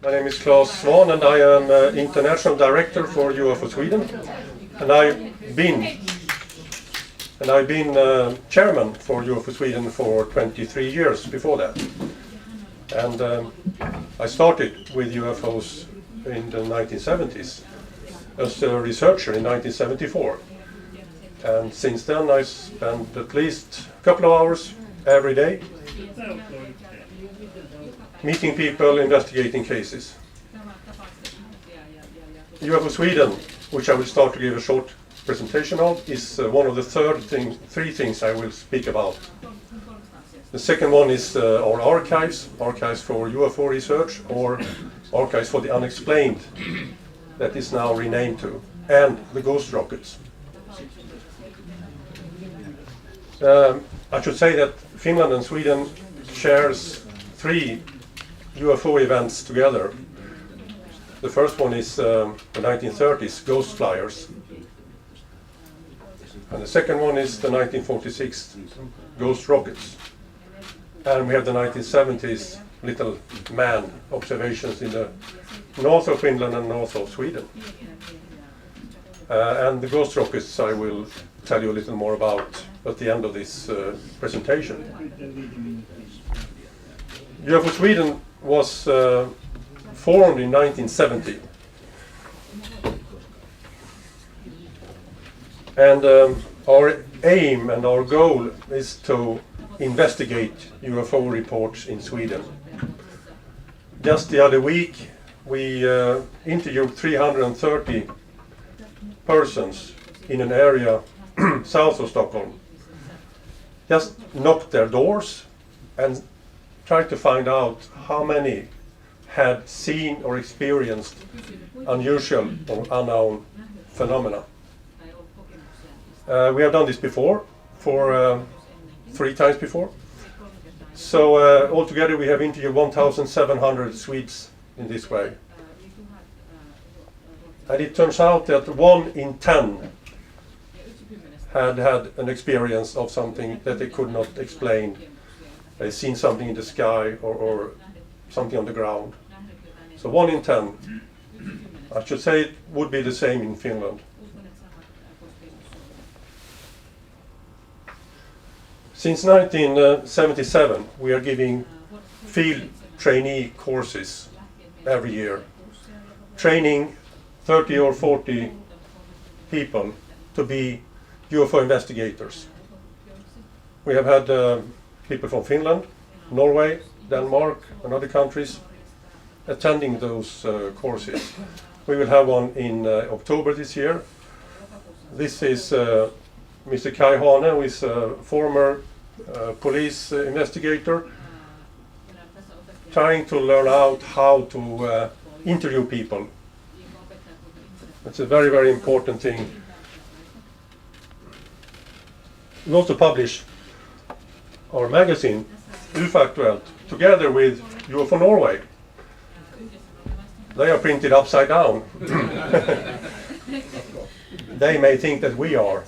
My name is Clas Svahn and I am International Director for UFO Sweden. And I've been Chairman for UFO Sweden for 23 years before that. And I started with UFOs in the 1970s as a researcher in 1974. And since then I spent at least a couple of hours every day meeting people, investigating cases. UFO Sweden, which I will start to give a short presentation of, is one of the three things I will speak about. The second one is our archives for UFO research, or archives for the unexplained, that is now renamed to, and the ghost rockets. I should say that Finland and Sweden shares three UFO events together. The first one is the 1930s ghost flyers, and the second one is the 1946 ghost rockets, and we have the 1970s little man observations in the north of Finland and north of Sweden. And the ghost rockets I will tell you a little more about at the end of this presentation. UFO Sweden was formed in 1970, and our aim and our goal is to investigate UFO reports in Sweden. Just the other week we interviewed 330 persons in an area south of Stockholm. Just knocked their doors and tried to find out how many had seen or experienced unusual or unknown phenomena. We have done this before, for 3 times before. So altogether we have interviewed 1,700 Swedes in this way. And it turns out that 1 in 10 had an experience of something that they could not explain. They've seen something in the sky or something on the ground. So 1 in 10. I should say it would be the same in Finland. Since 1977 we are giving field trainee courses every year, training 30 or 40 people to be UFO investigators. We have had people from Finland, Norway, Denmark and other countries attending those courses. We will have one in October this year. This is Mr. Kai Hane, who is a former police investigator, trying to learn out how to interview people. It's a very, very important thing. We also publish our magazine, UFO Aktuelt, together with UFO Norway. They are printed upside down. They may think that we are,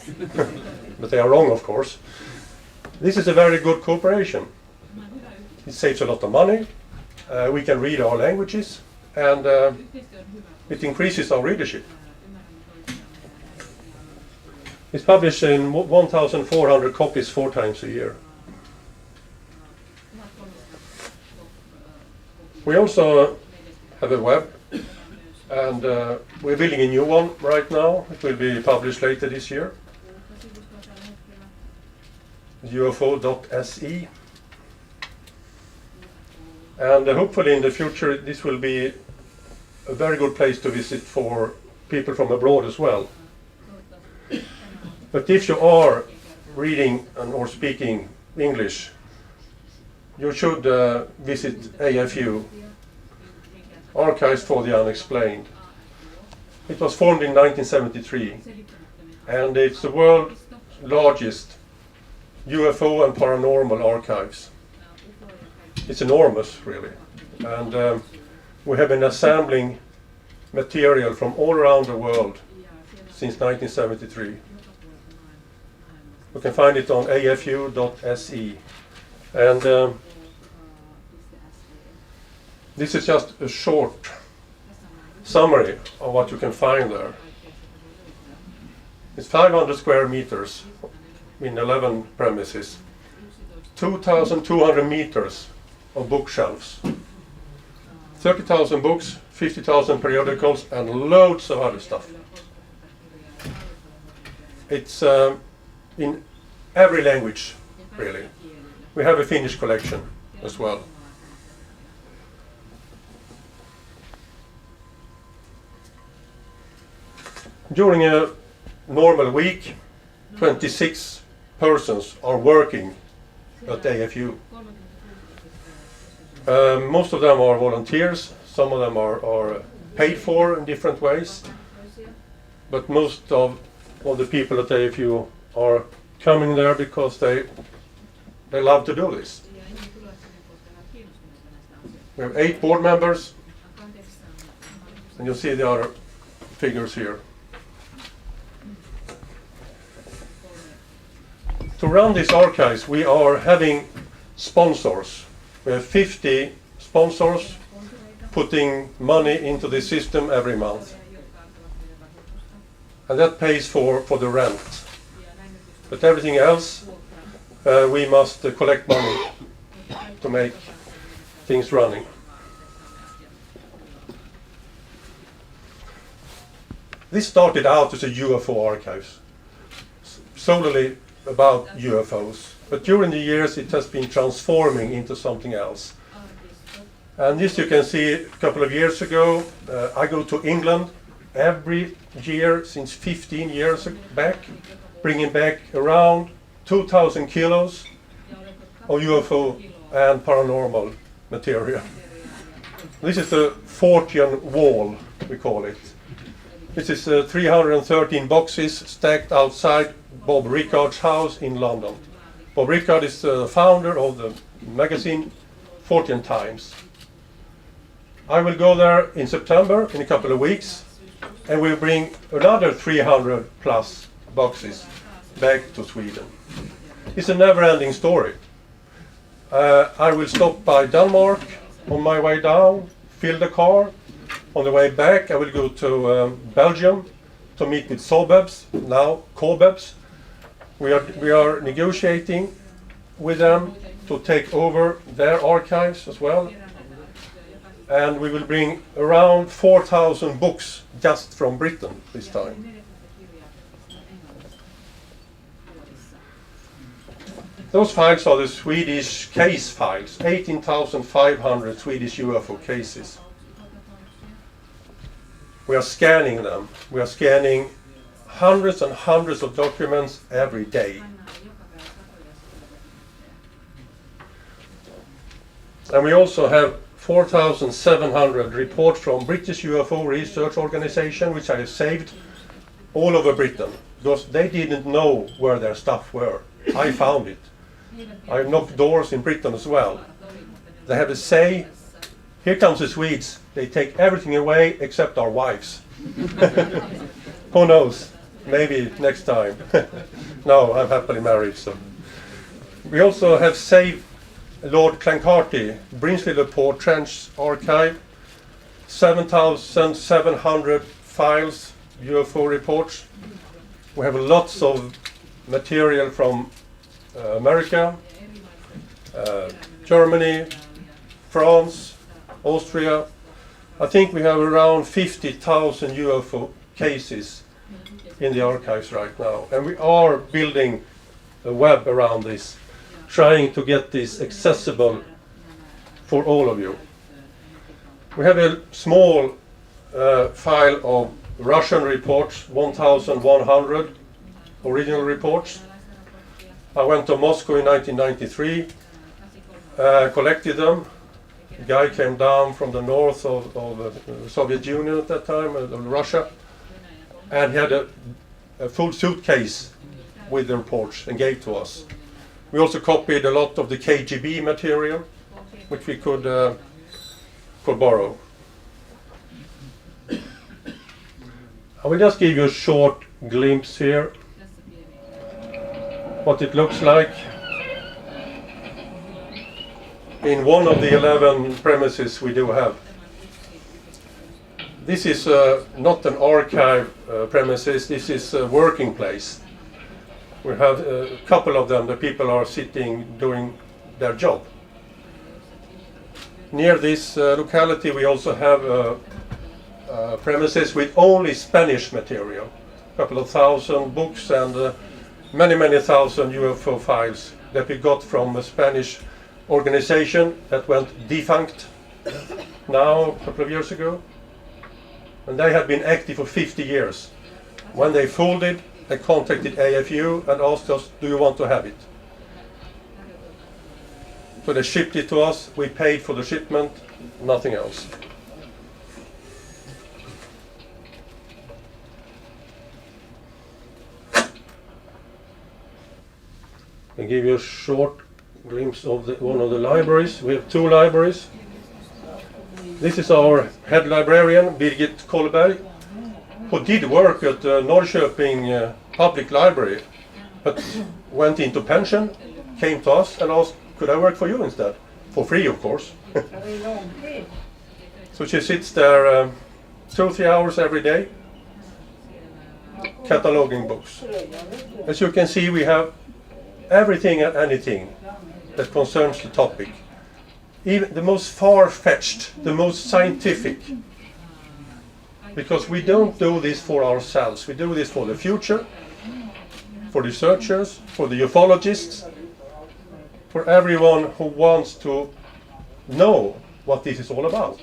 but they are wrong, of course. This is a very good cooperation. It saves a lot of money. We can read our languages, and it increases our readership. It's published in 1,400 copies 4 times a year. We also have a web, and we're building a new one right now. It will be published later this year. UFO.se. And hopefully in the future this will be a very good place to visit for people from abroad as well. But if you are reading or speaking English, you should visit AFU, Archives for the Unexplained. It was formed in 1973, and it's the world's largest UFO and paranormal archives. It's enormous, really. And we have been assembling material from all around the world since 1973. You can find it on afu.se. And This is just a short summary of what you can find there. It's 500 square meters in 11 premises, 2,200 meters of bookshelves, 30,000 books, 50,000 periodicals, and loads of other stuff. It's in every language, really. We have a Finnish collection as well. During a normal week, 26 persons are working at AFU. Most of them are volunteers, some of them are paid for in different ways, but most of the people at AFU are coming there because they love to do this. We have 8 board members, and you'll see the other figures here. To run these archives, we are having sponsors. We have 50 sponsors putting money into the system every month. And that pays for the rent. But everything else, we must collect money to make things running. This started out as a UFO archives, solely about UFOs. But during the years it has been transforming into something else. And this you can see a couple of years ago. I go to England every year since 15 years back, bringing back around 2,000 kilos of UFO and paranormal material. This is the Fortean Wall, we call it. This is 313 boxes stacked outside Bob Rickard's house in London. Bob Rickard is the founder of the magazine Fortean Times. I will go there in September, in a couple of weeks, and we'll bring another 300 plus boxes back to Sweden. It's a never-ending story. I will stop by Denmark on my way down, fill the car. On the way back I will go to Belgium to meet with Sobebs, now Cobebs. We are negotiating with them to take over their archives as well. And we will bring around 4,000 books just from Britain this time. Those files are the Swedish case files, 18,500 Swedish UFO cases. We are scanning them. We are scanning hundreds and hundreds of documents every day. And we also have 4,700 reports from British UFO Research Organisation, which I have saved all over Britain, because they didn't know where their stuff were. I found it. I knocked doors in Britain as well. They have a say, here comes the Swedes, they take everything away except our wives. Who knows, maybe next time. No, I'm happily married. So. We also have saved Lord Clancarty, Brinsley Port Trench Archive, 7,700 files, UFO reports. We have lots of material from America, Germany, France, Austria. I think we have around 50,000 UFO cases in the archives right now. And we are building a web around this, trying to get this accessible for all of you. We have a small file of Russian reports, 1,100 original reports. I went to Moscow in 1993, collected them. A guy came down from the north of the Soviet Union at that time, Russia, and he had a full suitcase with the reports and gave to us. We also copied a lot of the KGB material, which we could borrow. I will just give you a short glimpse here, what it looks like. in one of the 11 premises we do have. This is not an archive premises, this is a working place. We have a couple of them, the people are sitting doing their job. Near this locality we also have premises with only Spanish material. A couple of thousand books and many thousand UFO files that we got from a Spanish organization that went defunct now a couple of years ago. And they had been active for 50 years. When they folded, they contacted AFU and asked us, do you want to have it? So they shipped it to us, we paid for the shipment, nothing else. I'll give you a short glimpse of one of the libraries. We have two libraries. This is our head librarian, Birgit Kollberg, who did work at the Norrköping Public Library, but went into pension, came to us and asked, could I work for you instead? For free, of course. So she sits there 2-3 hours every day, cataloging books. As you can see, we have everything and anything that concerns the topic. Even the most far-fetched, the most scientific. Because we don't do this for ourselves, we do this for the future, for researchers, for the ufologists, for everyone who wants to know what this is all about.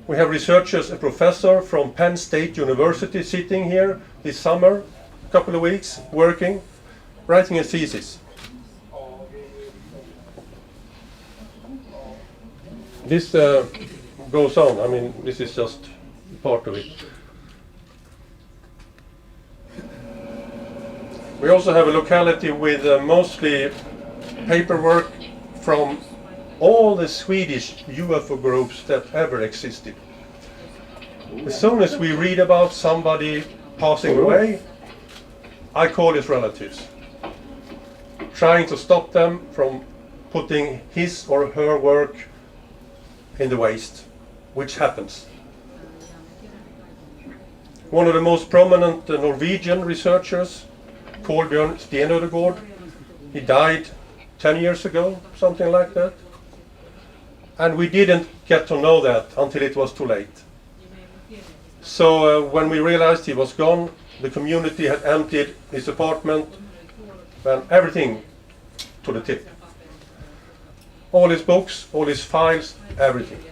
We have researchers, a professor from Penn State University sitting here this summer, a couple of weeks, working, writing a thesis. This goes on, I mean, this is just part of it. We also have a locality with mostly paperwork from all the Swedish UFO groups that ever existed. As soon as we read about somebody passing away, I call his relatives, trying to stop them from putting his or her work in the waste, which happens. One of the most prominent Norwegian researchers, Kolbjørn Stenødegård, he died 10 years ago, something like that. And we didn't get to know that until it was too late. So when we realized he was gone, the community had emptied his apartment and everything to the tip. All his books, all his files, everything.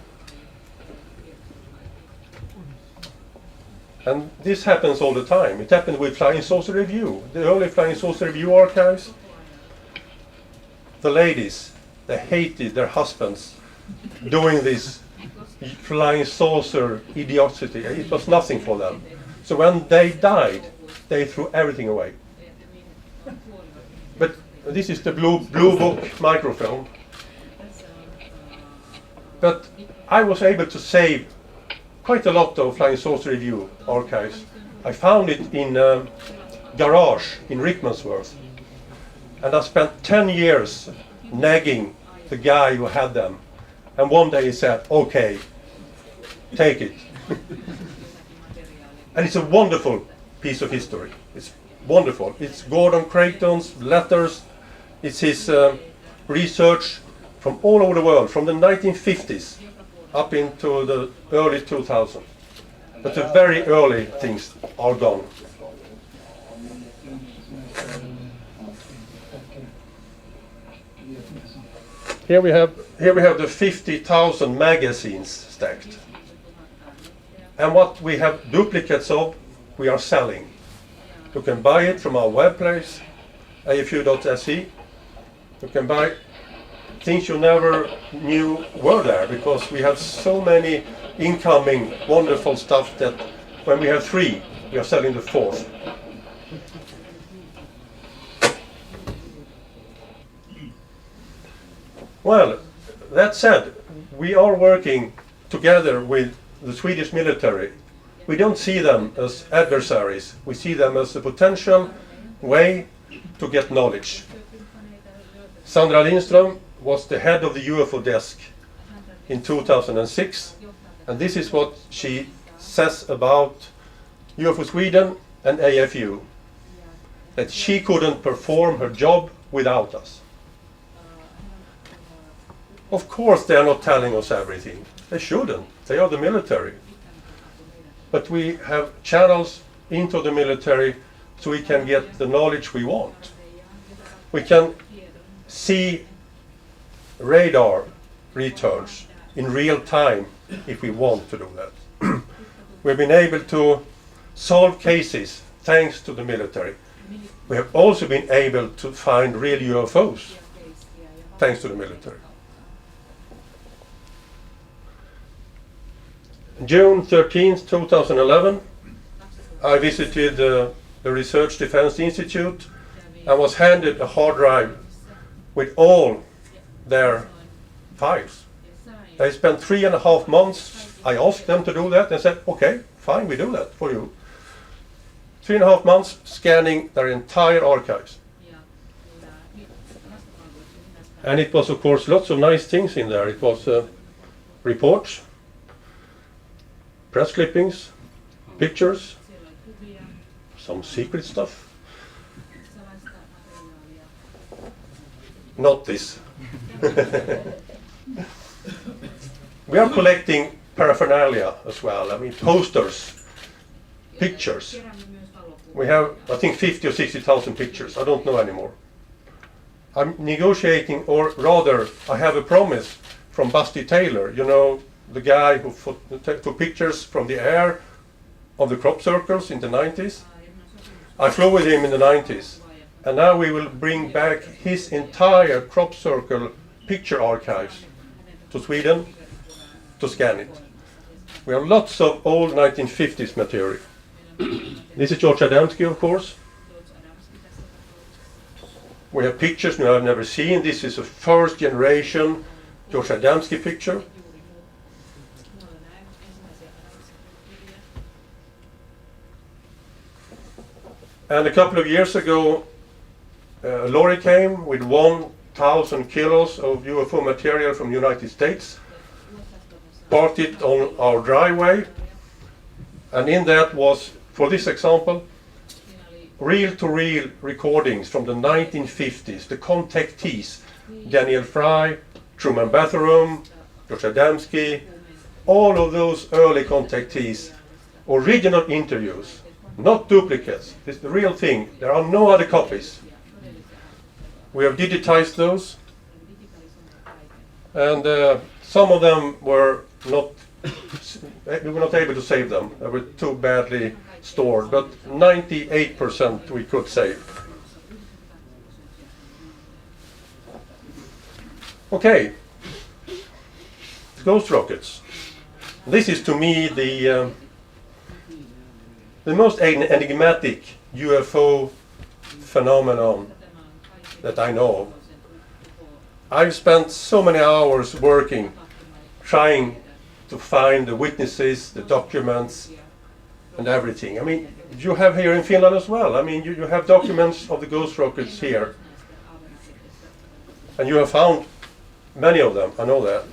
And this happens all the time. It happened with Flying Saucer Review, the early Flying Saucer Review archives. The ladies, they hated their husbands doing this flying saucer idiocity. It was nothing for them. So when they died, they threw everything away. But this is the blue book microfilm. But I was able to save quite a lot of Flying Saucer Review archives. I found it in a garage in Rickmansworth. And I spent 10 years nagging the guy who had them. And one day he said, okay, take it. And it's a wonderful piece of history. It's wonderful. It's Gordon Creighton's letters. It's his research from all over the world, from the 1950s up into the early 2000s. But the very early things are gone. Here we have the 50,000 magazines stacked. And what we have duplicates of, we are selling. You can buy it from our webplace, afu.se. You can buy things you never knew were there, because we have so many incoming wonderful stuff that when we have 3, we are selling the 4th. Well, that said, we are working together with the Swedish military. We don't see them as adversaries. We see them as a potential way to get knowledge. Sandra Lindström, was the head of the UFO desk in 2006, and this is what she says about UFO Sweden and AFU, that she couldn't perform her job without us. Of course they are not telling us everything. They shouldn't. They are the military. But we have channels into the military so we can get the knowledge we want. We can see radar returns in real time if we want to do that. We've been able to solve cases thanks to the military. We have also been able to find real UFOs thanks to the military. June 13th, 2011, I visited the Research Defense Institute and was handed a hard drive with all their files. They spent 3.5 months. I asked them to do that and said, okay, fine, we do that for you. 3.5 months scanning their entire archives. And it was, of course, lots of nice things in there. It was reports, press clippings, pictures, some secret stuff. Not this. We are collecting paraphernalia as well. I mean, posters, pictures. We have, I think, 50 or 60,000 pictures. I don't know anymore. I'm negotiating, or rather, I have a promise from Busty Taylor, you know, the guy who took pictures from the air of the crop circles in the 90s. I flew with him in the 90s, and now we will bring back his entire crop circle picture archives to Sweden to scan it. We have lots of old 1950s material. This is George Adamski, of course. We have pictures you have never seen. This is a first generation George Adamski picture. And a couple of years ago, a lorry came with 1,000 kilos of UFO material from the United States, parked it on our driveway, and in that was, for this example, reel-to-reel recordings from the 1950s, the contactees, Daniel Fry, Truman Bathorum, George Adamski, all of those early contactees, original interviews, not duplicates. It's the real thing. There are no other copies. We have digitized those, and some of them were not, we were not able to save them. They were too badly stored, but 98% we could save. Okay, ghost rockets. This is to me the most enigmatic UFO phenomenon that I know of. I've spent so many hours working, trying to find the witnesses, the documents, and everything. I mean, you have here in Finland as well. I mean, you have documents of the ghost rockets here. And you have found many of them, I know that.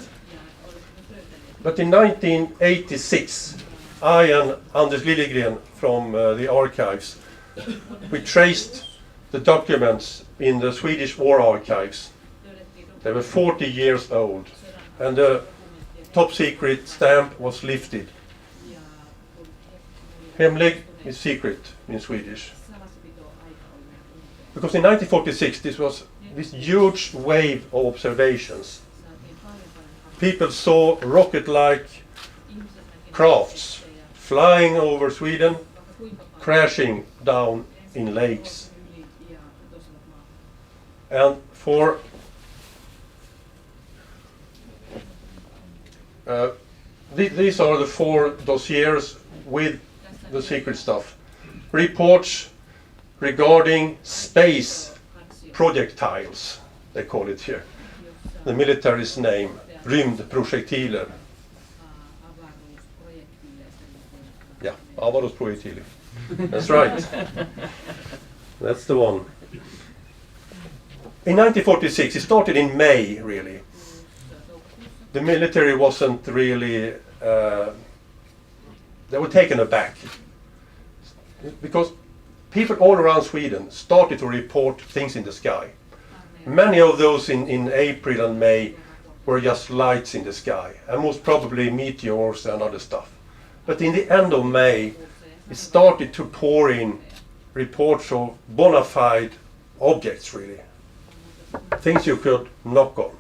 But in 1986, I and Anders Liljegren from the archives, we traced the documents in the Swedish war archives. They were 40 years old, and the top secret stamp was lifted. Hemlig is secret in Swedish. Because in 1946 this was this huge wave of observations. People saw rocket-like crafts flying over Sweden, crashing down in lakes. And for these are the 4 dossiers with the secret stuff. Reports regarding space projectiles, they call it here. The military's name, rymdprojektiler. Yeah, avaruusprojektiler. That's right. That's the one. In 1946, it started in May, really. The military wasn't really, they were taken aback. Because people all around Sweden started to report things in the sky. Many of those in April and May were just lights in the sky, and most probably meteors and other stuff. But in the end of May, it started to pour in reports of bona fide objects, really. Things you could knock on.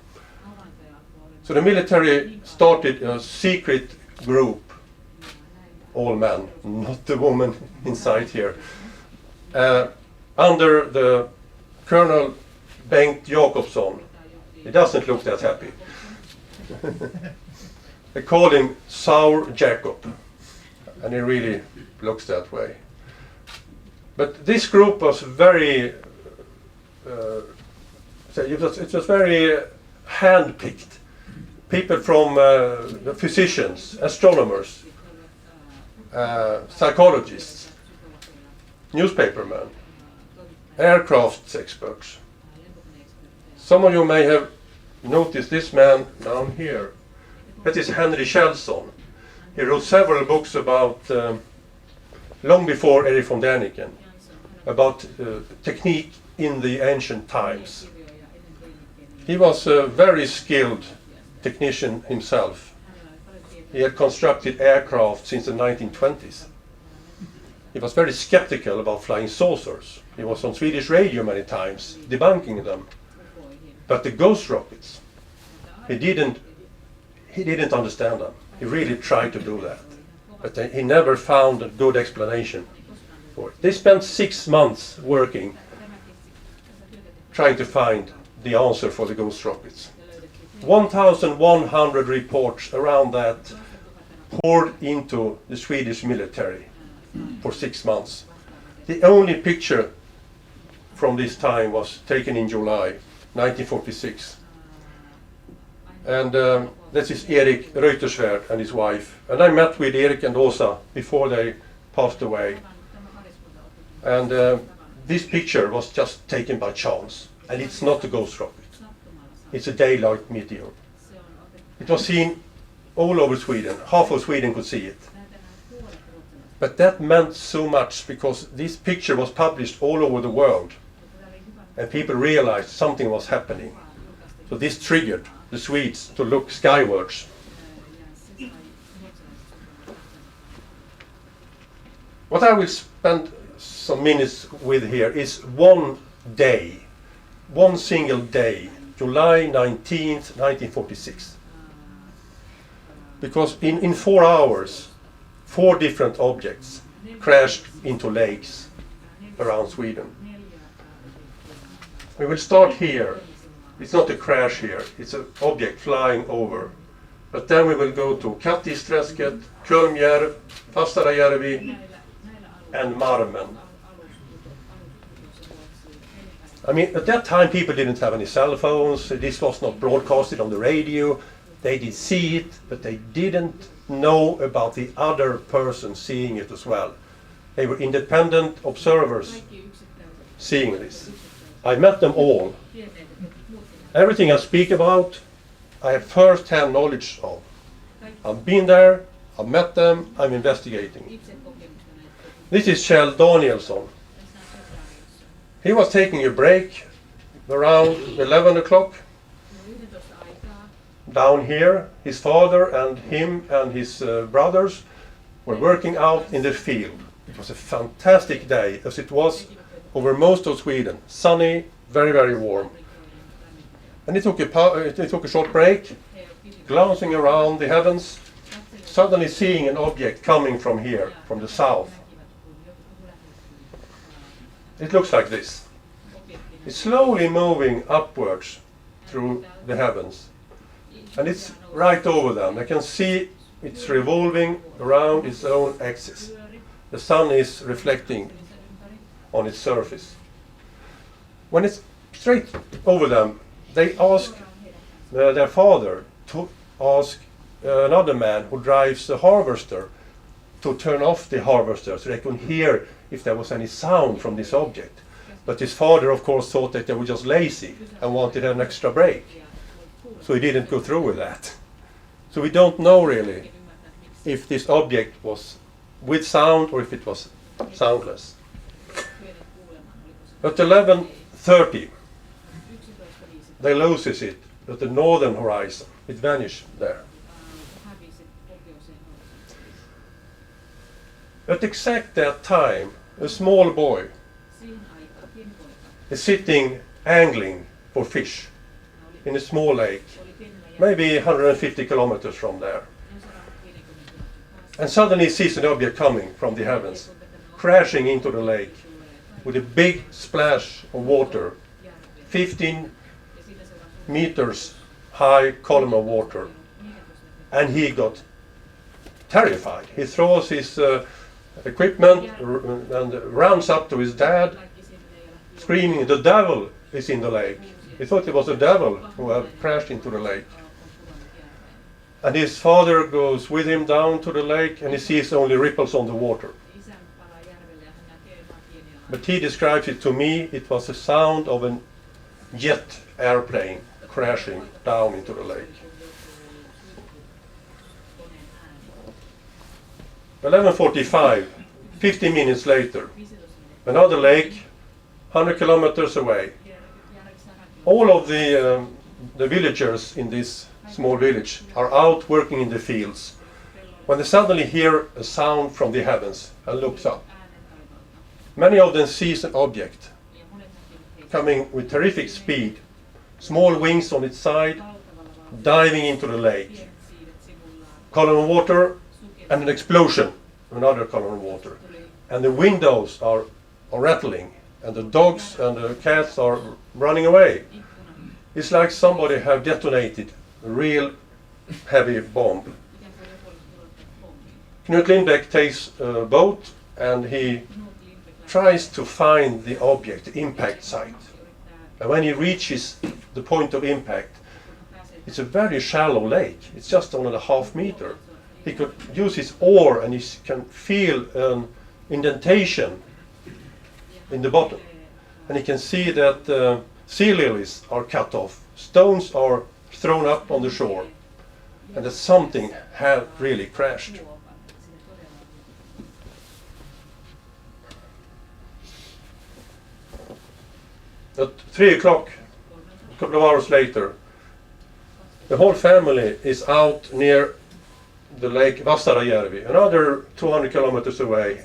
So the military started a secret group, all men, not the woman inside here, under the Colonel Bengt Jakobsson. He doesn't look that happy. They called him Sour Jacob, and he really looks that way. But this group was very, it was very hand-picked. People from the physicians, astronomers, psychologists, newspapermen, aircraft experts. Some of you may have noticed this man down here. That is Henry Kjellson. He wrote several books about, long before Erik von Däniken, about technique in the ancient times. He was a very skilled technician himself. He had constructed aircraft since the 1920s. He was very skeptical about flying saucers. He was on Swedish radio many times, debunking them. But the ghost rockets, he didn't understand them. He really tried to do that. But he never found a good explanation for it. They spent 6 months working, trying to find the answer for the ghost rockets. 1,100 reports around that poured into the Swedish military for 6 months. The only picture from this time was taken in July 1946. And this is Erik Reuterswärd and his wife. And I met with Erik and Åsa before they passed away. And this picture was just taken by chance. And it's not a ghost rocket. It's a daylight meteor. It was seen all over Sweden. Half of Sweden could see it. But that meant so much because this picture was published all over the world. And people realized something was happening. So this triggered the Swedes to look skywards. What I will spend some minutes with here is one day, one single day, July 19th, 1946. Because in 4 hours, 4 different objects crashed into lakes around Sweden. We will start here. It's not a crash here, it's an object flying over. But then we will go to Kattisträsket, Kulmjärv, Fastarajärvi and Marmen. I mean, at that time people didn't have any cell phones, this was not broadcasted on the radio. They did see it, but they didn't know about the other person seeing it as well. They were independent observers seeing this. I met them all. Everything I speak about, I have first-hand knowledge of. I've been there, I've met them, I'm investigating. This is Kjell Danielsson. He was taking a break around 11 o'clock. Down here, his father and him and his brothers were working out in the field. It was a fantastic day, as it was over most of Sweden. Sunny, very, very warm. And he took a short break, glancing around the heavens, suddenly seeing an object coming from here, from the south. It looks like this. It's slowly moving upwards through the heavens. And it's right over them. They can see it's revolving around its own axis. The sun is reflecting on its surface. When it's straight over them, they ask their father to ask another man who drives the harvester to turn off the harvester so they could hear if there was any sound from this object. But his father, of course, thought that they were just lazy and wanted an extra break. So he didn't go through with that. So we don't know really if this object was with sound or if it was soundless. At 11:30, they loses it at the northern horizon. It vanished there. At exact that time, a small boy is sitting angling for fish in a small lake, maybe 150 kilometers from there. And suddenly he sees an object coming from the heavens, crashing into the lake with a big splash of water, 15 meters high column of water. And he got terrified. He throws his equipment and runs up to his dad, screaming, "The devil is in the lake." He thought it was the devil who had crashed into the lake. And his father goes with him down to the lake and he sees only ripples on the water. But he describes it to me, it was the sound of a jet airplane crashing down into the lake. 11:45, 15 minutes later, another lake, 100 kilometers away. All of the villagers in this small village are out working in the fields when they suddenly hear a sound from the heavens and looks up. Many of them sees an object coming with terrific speed, small wings on its side, diving into the lake. Column of water and an explosion, another column of water. And the windows are rattling and the dogs and the cats are running away. It's like somebody have detonated a real heavy bomb. Knut Lindbäck takes a boat and he tries to find the object, the impact site. And when he reaches the point of impact, it's a very shallow lake. It's just 1.5 meters. He could use his oar and he can feel an indentation in the bottom. And he can see that sea lilies are cut off, stones are thrown up on the shore, and that something had really crashed. At 3 o'clock, a couple of hours later, the whole family is out near the lake Vassarajärvi, another 200 kilometers away.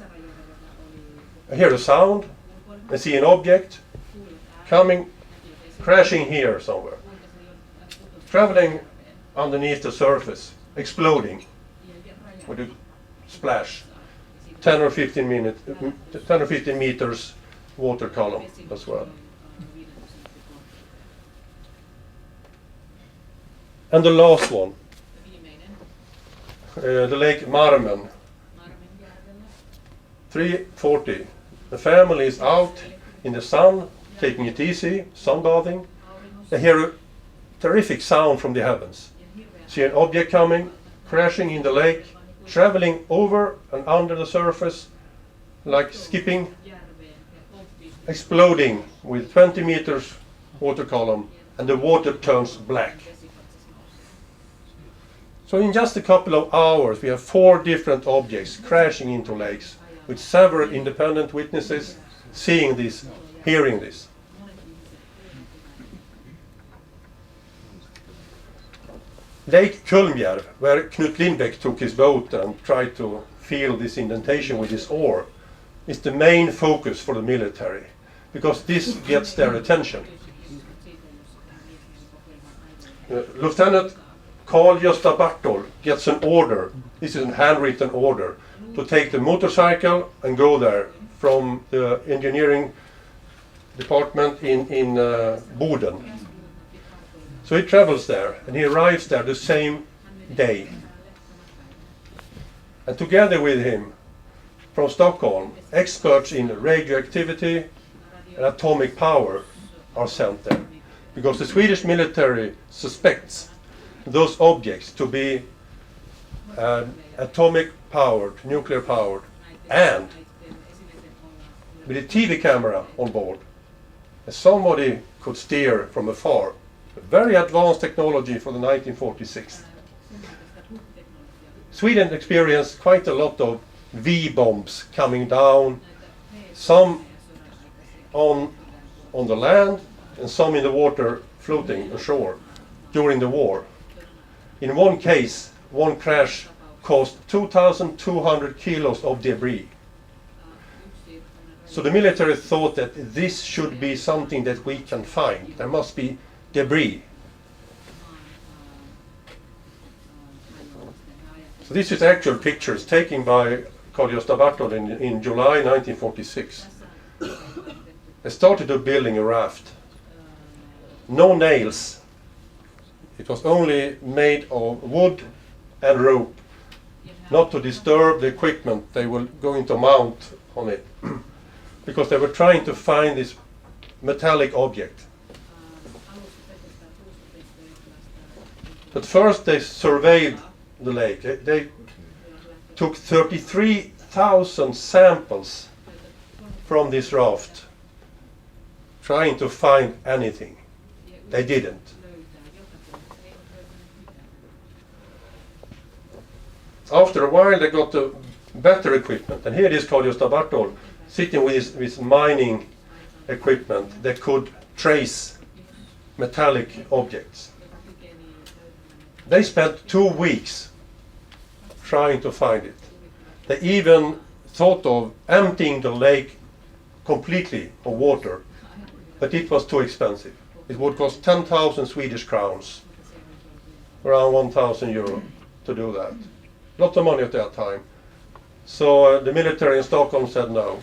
I hear the sound, I see an object coming, crashing here somewhere, traveling underneath the surface, exploding with a splash, 10 or 15 meters water column as well. And the last one, the lake Marmen, 3:40. The family is out in the sun, taking it easy, sunbathing. They hear a terrific sound from the heavens. See an object coming, crashing in the lake, traveling over and under the surface, like skipping, exploding with 20 meters water column, and the water turns black. So in just a couple of hours we have 4 different objects crashing into lakes with several independent witnesses seeing this, hearing this. Lake Kulmjärv, where Knut Lindbäck took his boat and tried to feel this indentation with his oar, is the main focus for the military, because this gets their attention. Lieutenant Carl Gösta Bartol gets an order, this is a handwritten order, to take the motorcycle and go there from the engineering department in Boden. So he travels there and he arrives there the same day. And together with him from Stockholm, experts in radioactivity and atomic power are sent there. Because the Swedish military suspects those objects to be atomic powered, nuclear powered, and with a TV camera on board, somebody could steer from afar. Very advanced technology for the 1946. Sweden experienced quite a lot of V-bombs coming down, some on the land and some in the water floating ashore during the war. In one case, one crash caused 2,200 kilos of debris. So the military thought that this should be something that we can find. There must be debris. So this is actual pictures taken by Karl-Gösta Bartol in July 1946. They started building a raft. No nails. It was only made of wood and rope, not to disturb the equipment they were going to mount on it, because they were trying to find this metallic object. But first they surveyed the lake. They took 33,000 samples from this raft, trying to find anything. They didn't. After a while they got better equipment, and here is Karl-Gösta Bartol sitting with his mining equipment that could trace metallic objects. They spent 2 weeks trying to find it. They even thought of emptying the lake completely of water, but it was too expensive. It would cost 10,000 Swedish crowns, around 1,000 euro, to do that. Lots of money at that time. So the military in Stockholm said no.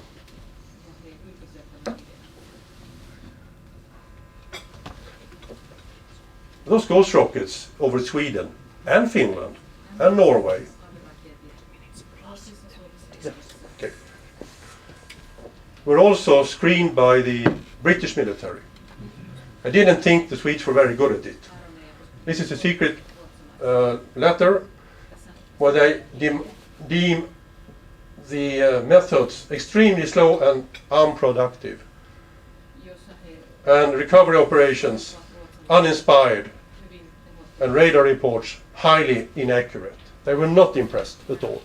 Those ghost rockets over Sweden and Finland and Norway. Okay. Were also screened by the British military. I didn't think the Swedes were very good at it. This is a secret letter where they deem the methods extremely slow and unproductive, and recovery operations uninspired, and radar reports highly inaccurate. They were not impressed at all.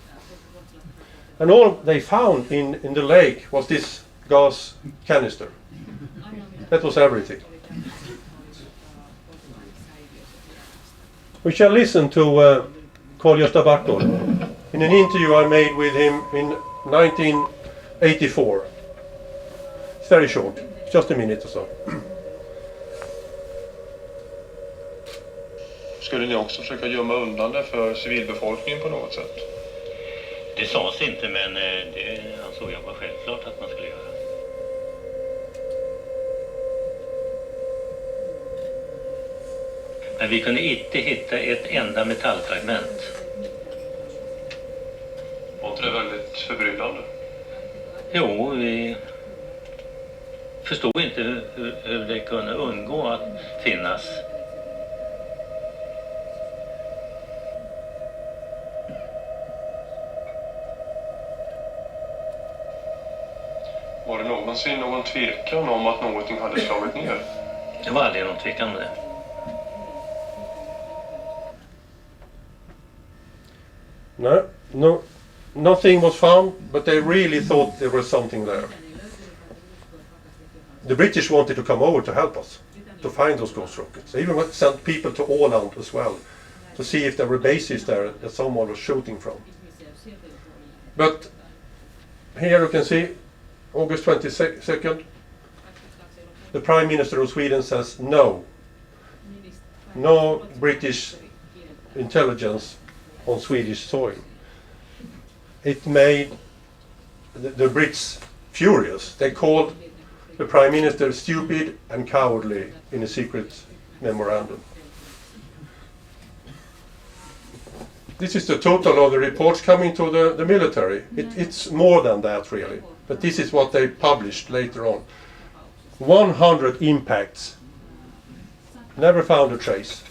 And all they found in the lake was this gas canister. That was everything. We shall listen to Karl-Gösta Bartol in an interview I made with him in 1984. It's very short, just a minute or so. Skulle ni också försöka gömma undan det för civilbefolkningen på något sätt? Det sades inte, men det ansåg jag var självklart att man skulle göra. Men vi kunde inte hitta ett enda metallfragment. Var inte det väldigt förbryllande? Jo, vi förstod inte hur det kunde undgå att finnas. Var det någonsin någon tvekan om att någonting hade slagit ner? Det var aldrig någon tvekan om det. No, nothing was found, but they really thought there was something there. The British wanted to come over to help us, to find those ghost rockets. They even sent people to Åland as well, to see if there were bases there that someone was shooting from. But here you can see, August 22nd, the Prime Minister of Sweden says no. No British intelligence on Swedish soil. It made the Brits furious. They called the Prime Minister stupid and cowardly in a secret memorandum. This is the total of the reports coming to the military. It's more than that really, but this is what they published later on. 100 impacts. Never found a trace.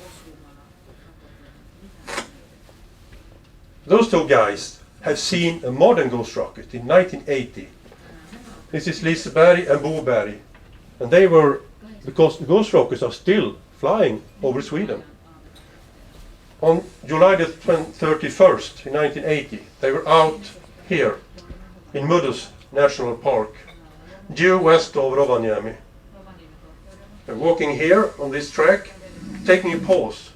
Those two guys have seen a modern ghost rocket in 1980. This is Liseberg and Boberg And they were, because ghost rockets are still flying over Sweden. On July the 31st in 1980, they were out here in Muddus National Park, due west of Rovaniemi. They're walking here on this track, taking a pause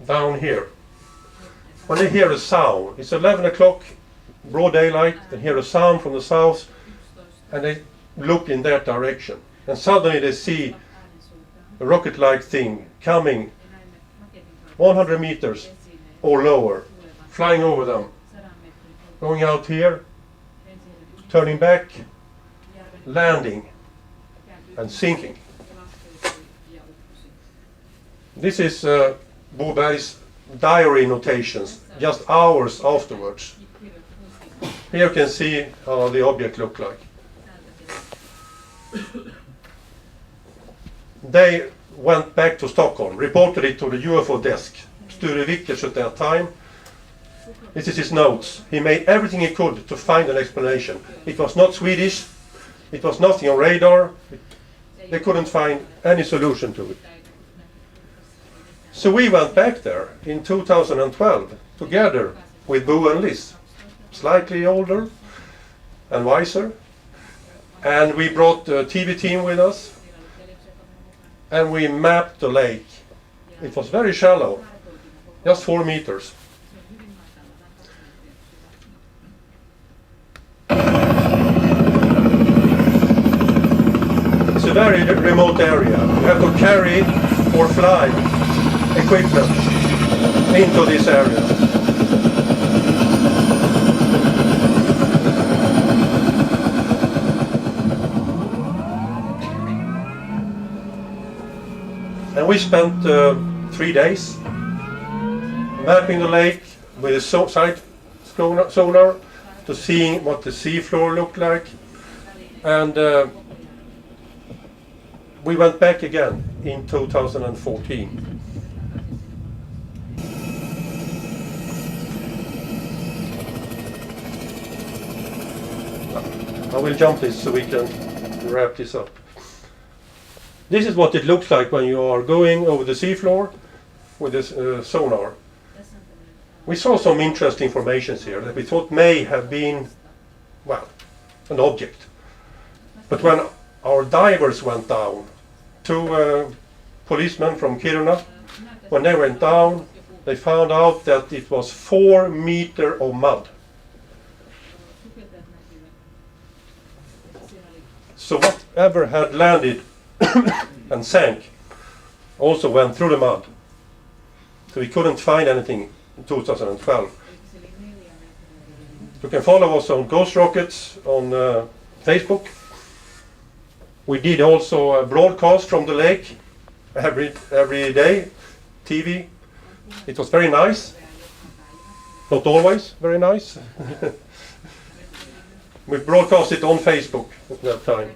down here. When they hear a sound, it's 11 o'clock, broad daylight, they hear a sound from the south, and they look in that direction. And suddenly they see a rocket-like thing coming 100 meters or lower, flying over them, going out here, turning back, landing, and sinking. This is Boberg's diary notations, just hours afterwards. Here you can see how the object looked like. They went back to Stockholm, reported it to the UFO desk, Sture Vickers at that time. This is his notes. He made everything he could to find an explanation. It was not Swedish, it was nothing on radar, they couldn't find any solution to it. So we went back there in 2012, together with Bo and Liz, slightly older and wiser. And we brought the TV team with us, and we mapped the lake. It was very shallow, just 4 meters. It's a very remote area. You have to carry or fly equipment into this area. And we spent 3 days mapping the lake with a side sonar to seeing what the seafloor looked like. And we went back again in 2014. I will jump this so we can wrap this up. This is what it looks like when you are going over the seafloor with this sonar. We saw some interesting formations here that we thought may have been, well, an object. But when our divers went down, 2 policemen from Kiruna, when they went down, they found out that it was 4 meters of mud. So whatever had landed and sank also went through the mud. So we couldn't find anything in 2012. You can follow us on Ghost Rockets on Facebook. We did also a broadcast from the lake every day, TV. It was very nice. Not always very nice. We broadcast it on Facebook at that time.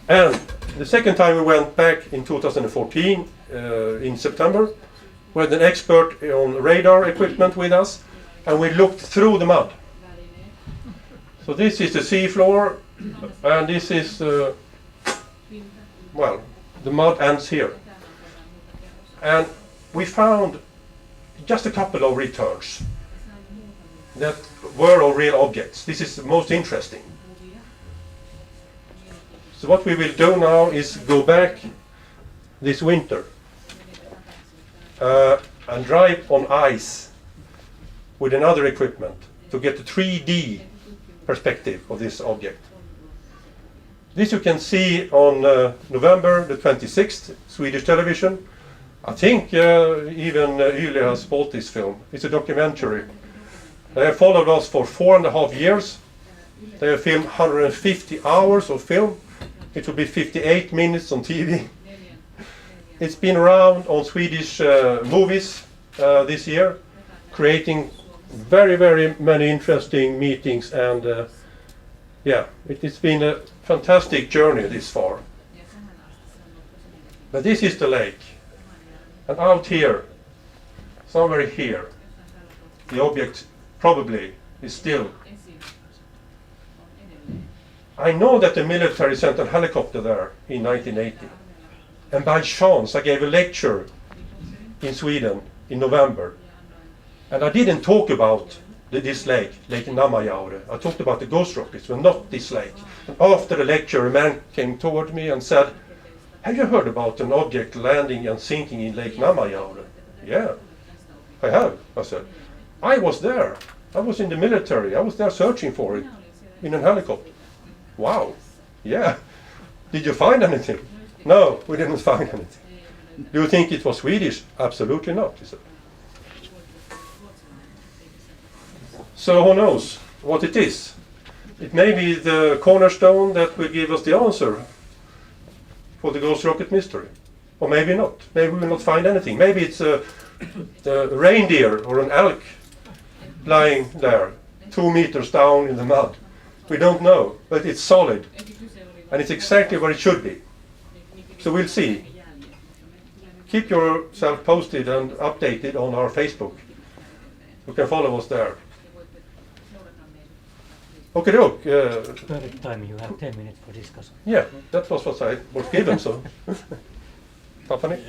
And the second time we went back in 2014, in September, we had an expert on radar equipment with us, and we looked through the mud. So this is the seafloor, and this is, well, the mud ends here. And we found just a couple of returns that were of real objects. This is the most interesting. So what we will do now is go back this winter and drive on ice with another equipment to get a 3D perspective of this object. This you can see on November the 26th, Swedish television. I think even Yle has bought this film. It's a documentary. They have followed us for 4.5 years. They have filmed 150 hours of film. It will be 58 minutes on TV. It's been around on Swedish movies this year, creating very, very many interesting meetings, and yeah, it's been a fantastic journey this far. But this is the lake, and out here, somewhere here, the object probably is still I know that the military sent a helicopter there in 1980. And by chance, I gave a lecture in Sweden in November. And I didn't talk about this lake, Lake Namajaure. I talked about the ghost rockets, but not this lake. And after the lecture, a man came toward me and said, "Have you heard about an object landing and sinking in Lake Namajaure?" "Yeah, I have," I said. "I was there. I was in the military. I was there searching for it in a helicopter." "Wow, yeah. Did you find anything?" "No, we didn't find anything." "Do you think it was Swedish?" "Absolutely not," he said. So who knows what it is? It may be the cornerstone that will give us the answer for the ghost rocket mystery. Or maybe not. Maybe we will not find anything. Maybe it's a reindeer or an elk lying there, 2 meters down in the mud. We don't know, but it's solid. And it's exactly where it should be. So we'll see. Keep yourself posted and updated on our Facebook. You can follow us there. Okay, doke. Perfect time. You have 10 minutes for discussion. Yeah, that was what I was given, so. Tapani?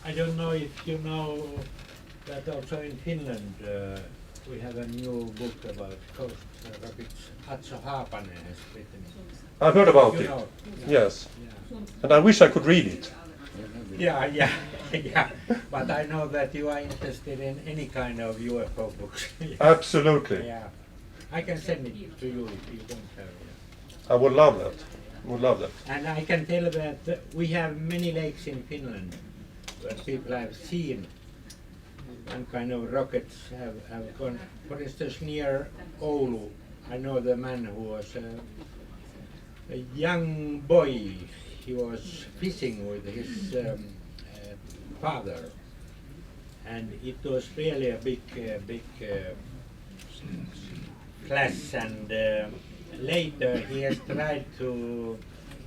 I don't know if you know that also in Finland we have a new book about ghost rockets. Atso Haapanen has written it. I've heard about You it. know? Yes. Yeah. And I wish I could read it. Yeah, yeah. But I know that you are interested in any kind of UFO books. Absolutely. Yeah. I can send it to you if you don't have it. I would love that. Would love that. And I can tell that we have many lakes in Finland where people have seen some kind of rockets have gone. For instance, near Oulu, I know the man who was a young boy. He was fishing with his father, and it was really a big clash. And later he has tried to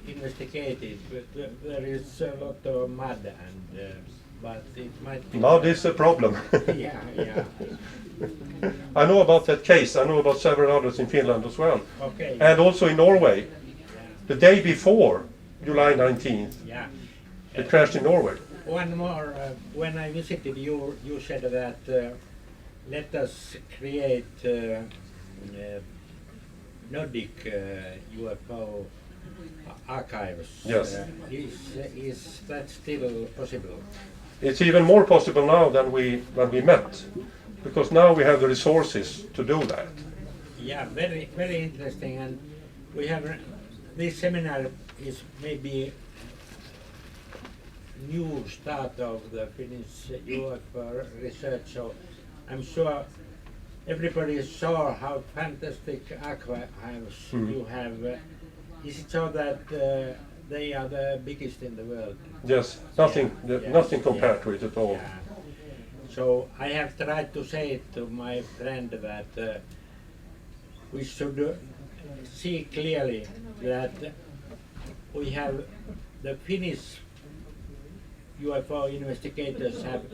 investigate it, but there is a lot of mud, and but it might be. Mud is a problem. Yeah, yeah. I know about that case. I know about several others in Finland as well. Okay. And also in Norway. The day before, July 19th, Yeah. it crashed in Norway. One more. When I visited you, you said that let us create Nordic UFO archives. Yes. Is that still possible? It's even more possible now than when we met, because now we have the resources to do that. Yeah, very very interesting. And we have this seminar is maybe new start of the Finnish UFO research. So I'm sure everybody saw how fantastic archives you have. Is it so that they are the biggest in the world? Yes, nothing, Yeah. nothing compared to it at all. Yeah. So I have tried to say to my friend that we should see clearly that we have the Finnish UFO investigators have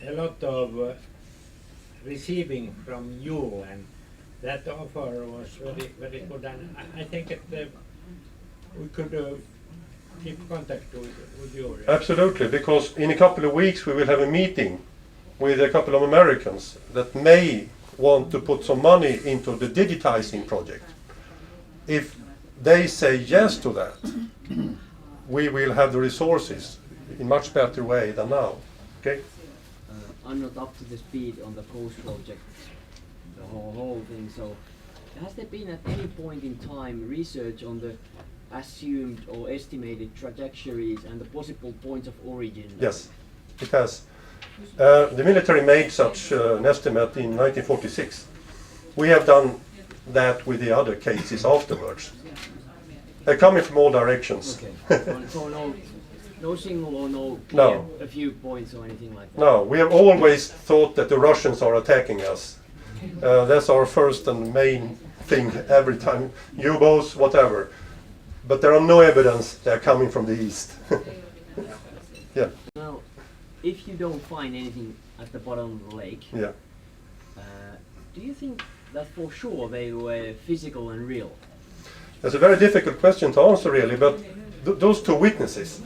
a lot of receiving from you, and that offer was very very good. And I think that we could keep contact with you. Absolutely, because in a couple of weeks we will have a meeting with a couple of Americans that may want to put some money into the digitizing project. If they say yes to that, we will have the resources in much better way than now. Okay? I'm not up to the speed on the Coast project, the whole thing. So, has there been at any point in time research on the assumed or estimated trajectories and the possible points of origin? Yes, it has. The military made such an estimate in 1946. We have done that with the other cases afterwards. They're coming from all directions. Okay. So no single or no clear, No. a few points or anything like that? No, we have always thought that the Russians are attacking us. That's our first and main thing every time, U-boats, whatever. But there are no evidence they're coming from the east. Yeah, Now, if you don't find anything at the bottom of the lake, yeah. do you think that for sure they were physical and real? That's a very difficult question to answer, really, but those two witnesses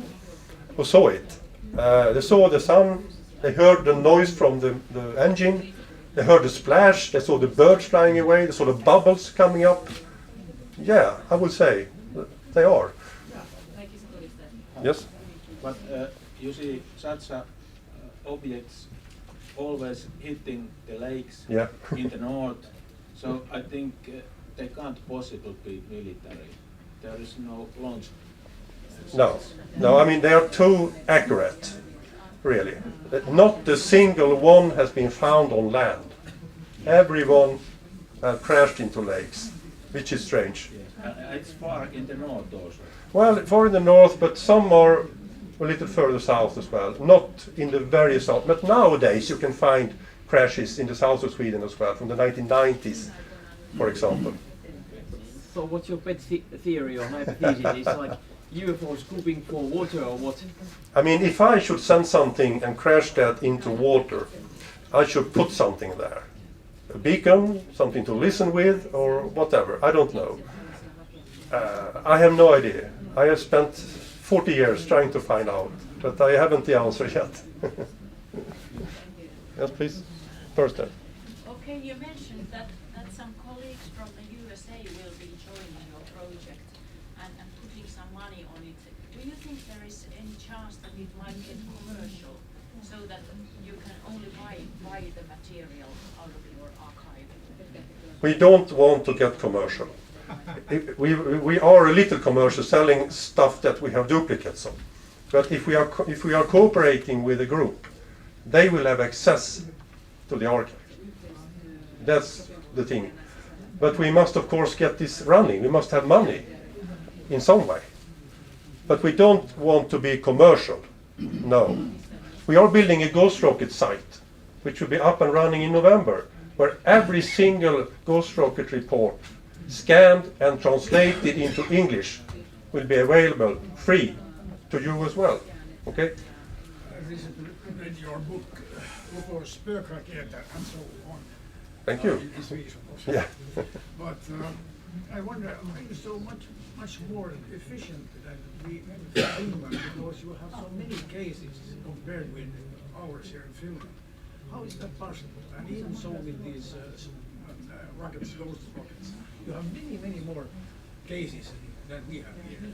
who saw it, they saw the sun, they heard the noise from the engine, they heard the splash, they saw the birds flying away, they saw the bubbles coming up. Yeah, I would say they are. Yes? But you see such objects always hitting the lakes Yeah. in the north, so I think they can't possibly be military. There is no launch. No, I mean they are too accurate, really. Not a single one has been found on land. Every one crashed into lakes, which is strange. It's far in the north also. Well, far in the north, but some are a little further south as well. Not in the very south, but nowadays you can find crashes in the south of Sweden as well, from the 1990s, for example. So what's your pet theory or hypothesis? It's like UFO scooping for water or what? I mean, if I should send something and crash that into water, I should put something there. A beacon, something to listen with, or whatever. I don't know. I have no idea. I have spent 40 years trying to find out, but I haven't the answer yet. Yes, please. First then. Okay, you mentioned that some colleagues from the USA will be joining your project and putting some money on it. Do you think there is any chance that it might get commercial, so that you can only buy the material out of your archive? We don't want to get commercial. We are a little commercial, selling stuff that we have duplicates of. But if we are cooperating with a group, they will have access to the archive. That's the thing. But we must of course get this running. We must have money in some way. But we don't want to be commercial. No. We are building a ghost rocket site, which will be up and running in November, where every single ghost rocket report scanned and translated into English will be available free to you as well. Okay? I recently read your book, UFO spökraketer and so on. Thank you. In Swedish, of course. Yeah. But I wonder, why are you so much more efficient than we in Finland, because you have so many cases compared with ours here in Finland. How is that possible? And even so with these rockets, ghost rockets, you have many more cases than we have here.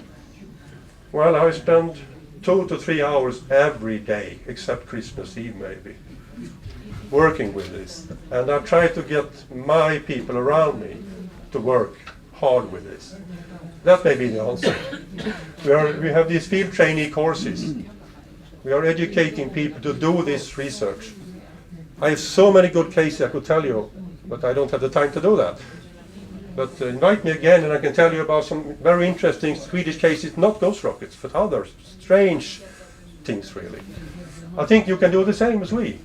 Well, I spend 2 to 3 hours every day, except Christmas Eve maybe, working with this. And I try to get my people around me to work hard with this. That may be the answer. We have these field trainee courses. We are educating people to do this research. I have so many good cases I could tell you, but I don't have the time to do that. But invite me again and I can tell you about some very interesting Swedish cases, not ghost rockets, but other strange things really. I think you can do the same as we.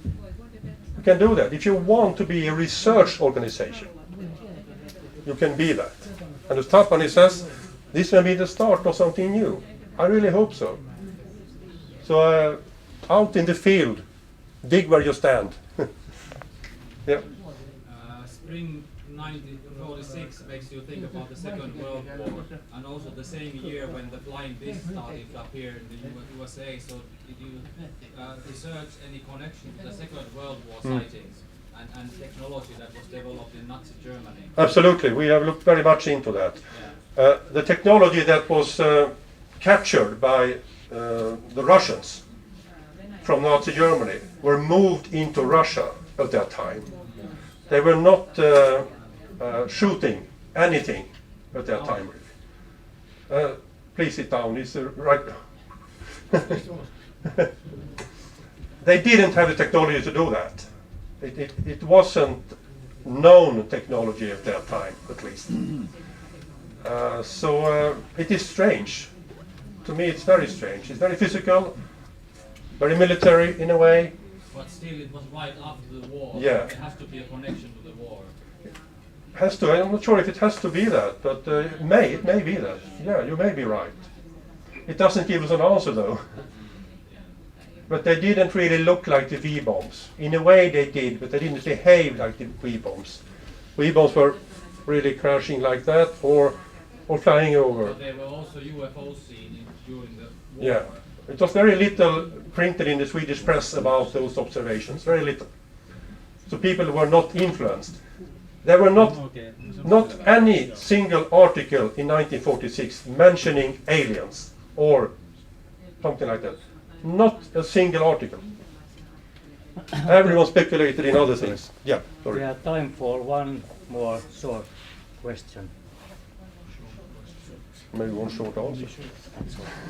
You can do that. If you want to be a research organization, you can be that. And as Tapani says, this may be the start of something new. I really hope so. So out in the field, dig where you stand. Yeah. Spring 1946 makes you think about the Second World War, and also the same year when the flying disc started to appear in the USA. So did you research any connection to the Second World War sightings and technology that was developed in Nazi Germany? Absolutely, we have looked very much into that. The technology that was captured by the Russians from Nazi Germany were moved into Russia at that time. They were not shooting anything at that time, really. Please sit down, it's right now. They didn't have the technology to do that. It wasn't known technology at that time, at least. So it is strange. To me it's very strange. It's very physical, very military in a way. But still it was right after the war. Yeah. There has to be a connection to the war. Has to. I'm not sure if it has to be that, but it may be that. Yeah, you may be right. It doesn't give us an answer though. But they didn't really look like the V-bombs. In a way they did, but they didn't behave like the V-bombs. E-bombs were really crashing like that, or flying over. But there were also UFOs seen during the war. Yeah, it was very little printed in the Swedish press about those observations, very little. So people were not influenced. There were not any single article in 1946 mentioning aliens or something like that. Not a single article. Everyone speculated in other things. Yeah, We sorry. have time for one more short question. Maybe one short answer.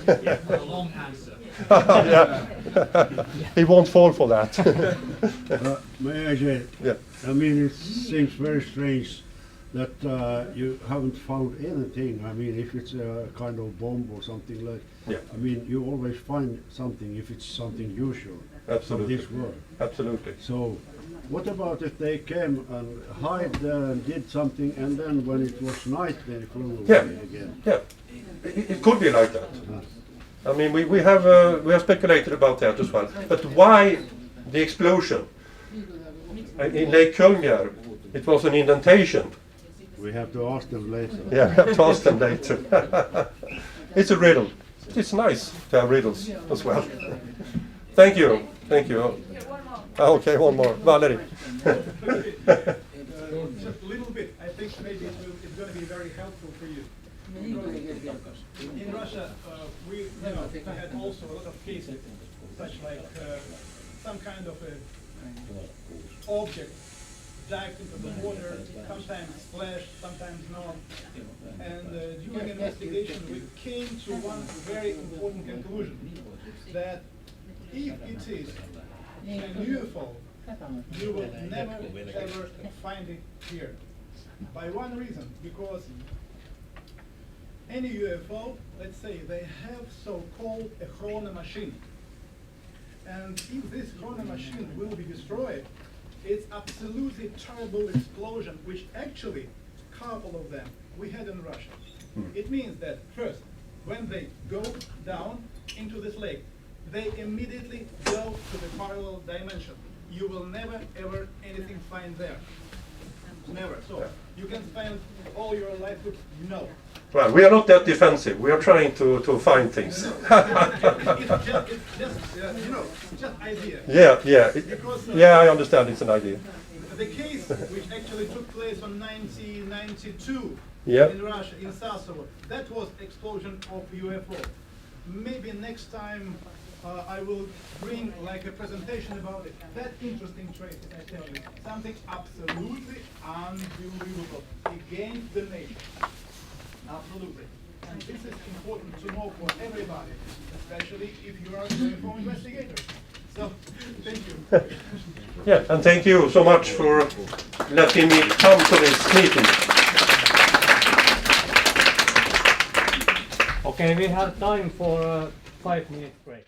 A long answer. Yeah. He won't fall for that. May I say, Yeah. I mean, it seems very strange that you haven't found anything. I mean, if it's a kind of bomb or something like, Yeah. I mean, you always find something if it's something usual Absolutely. of this world. Absolutely. So, what about if they came and hid and did something, and then when it was night, they flew away Yeah. again? Yeah, it could be like that. I mean, we have speculated about that as well. But why the explosion in Lake Kölngar? It was an indentation. We have to ask them later. Yeah, we have to ask them later. It's a riddle. It's nice to have riddles as well. Thank you. Thank you. Okay, one more. Valerie. Just a little bit. I think maybe it's going to be very helpful for you. In Russia, we had also a lot of cases, such like some kind of a object dived into the water, sometimes splashed, sometimes not. And during investigation, we came to one very important conclusion, that if it is a UFO, you will never ever find it here. By one reason, because any UFO, let's say, they have so-called a chrono machine. And if this chrono machine will be destroyed, it's absolutely terrible explosion, which actually, couple of them, we had in Russia. It means that first, when they go down into this lake, they immediately go to the parallel dimension. You will never ever anything find there. Never. So you can spend all your life with no. Well, we are not that defensive. We are trying to find things. It's just just idea. Yeah, yeah. Because, Yeah, I understand it's an idea. The case which actually took place on 1992 Yeah. in Russia, in Sassovo, that was explosion of UFO. Maybe next time I will bring like a presentation about it. That interesting trait, I tell you, something absolutely unbelievable against the nation. Absolutely. And this is important to know for everybody, especially if you are a UFO investigator. So, thank you. Yeah, and thank you so much for letting me come to this meeting. Okay, we have time for a 5-minute break.